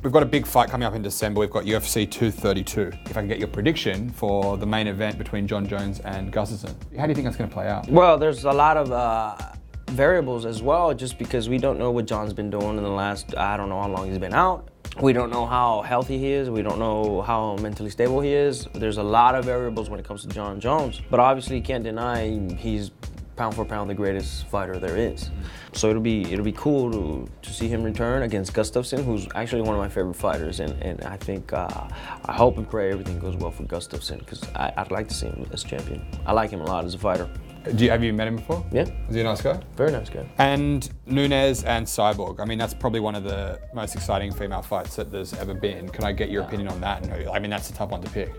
We've got a big fight coming up in December. We've got UFC 232. If I can get your prediction for the main event between Jon Jones and Gustafsson, how do you think that's going to play out? Well, there's a lot of variables as well, just because we don't know what Jon's been doing in the last, I don't know how long he's been out. We don't know how healthy he is. We don't know how mentally stable he is. There's a lot of variables when it comes to Jon Jones. But obviously, you can't deny he's pound for pound the greatest fighter there is. So it'll be cool to see him return against Gustafsson, who's actually one of my favorite fighters. And I think, I hope and pray everything goes well for Gustafsson, because I'd like to see him as champion. I like him a lot as a fighter. Have you met him before? Yeah. Is he a nice guy? Very nice guy. And Nunes and Cyborg. I mean, that's probably one of the most exciting female fights that there's ever been. Can I get your opinion on that? I mean, that's a tough one to pick.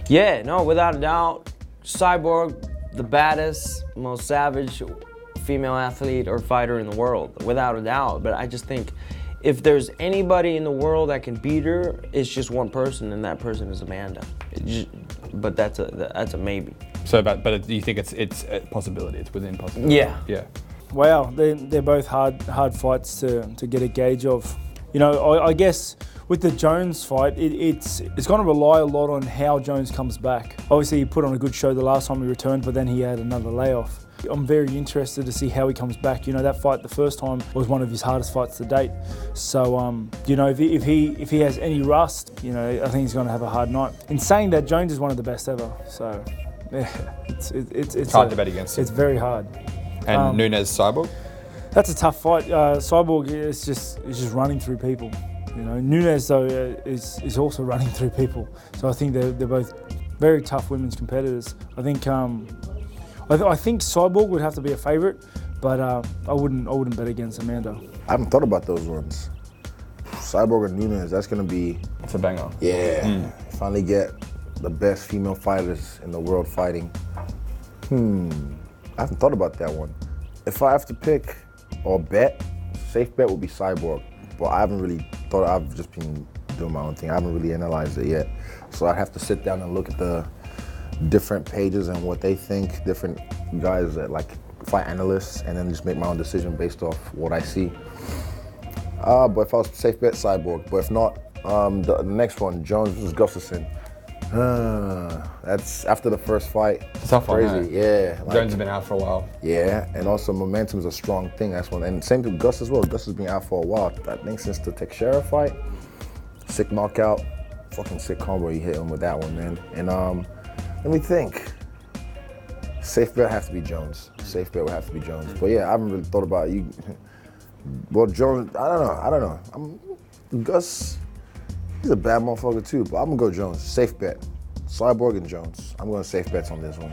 Yeah, no, without a doubt, Cyborg, the baddest, most savage female athlete or fighter in the world, without a doubt. But I just think if there's anybody in the world that can beat her, it's just one person, and that person is Amanda. But that's a maybe. So, but do you think it's a possibility? It's within possibility. Yeah. Yeah. Wow, they're both hard fights to get a gauge of. You know, I guess with the Jones fight, it's going to rely a lot on how Jones comes back. Obviously, he put on a good show the last time he returned, but then he had another layoff. I'm very interested to see how he comes back. You know, that fight the first time was one of his hardest fights to date. So, you know, if he has any rust, you know, I think he's going to have a hard night. In saying that, Jones is one of the best ever. So, yeah, it's hard to bet against him. It's very hard. And Nunes Cyborg? That's a tough fight. Cyborg is just running through people. You know, Nunes though is also running through people. So I think they're both very tough women's competitors. I think Cyborg would have to be a favourite, but I wouldn't bet against Amanda. I haven't thought about those ones. Cyborg and Nunes, that's gonna be. It's a banger. Yeah. Finally get the best female fighters in the world fighting. I haven't thought about that one. If I have to pick or bet, safe bet would be Cyborg. But I haven't really thought. I've just been doing my own thing. I haven't really analyzed it yet. So I have to sit down and look at the different pages and what they think, different guys that like fight analysts, and then just make my own decision based off what I see. But if I was safe bet, Cyborg. But if not, the next one, Jones versus Gustafsson. That's after the first fight. It's tough one, crazy, yeah. Like, Jones has been out for a while. Yeah, and also momentum is a strong thing. That's one, and same to Gus as well. Gus has been out for a while. I think since the Teixeira fight, sick knockout, fucking sick combo. You hit him with that one, man. And let me think. Safe bet has to be Jones. Safe bet would have to be Jones. But yeah, I haven't really thought about you. Well, Jones, I don't know. Gus. He's a bad motherfucker too, but I'm gonna go Jones. Safe bet. Cyborg and Jones. I'm going safe bets on this one.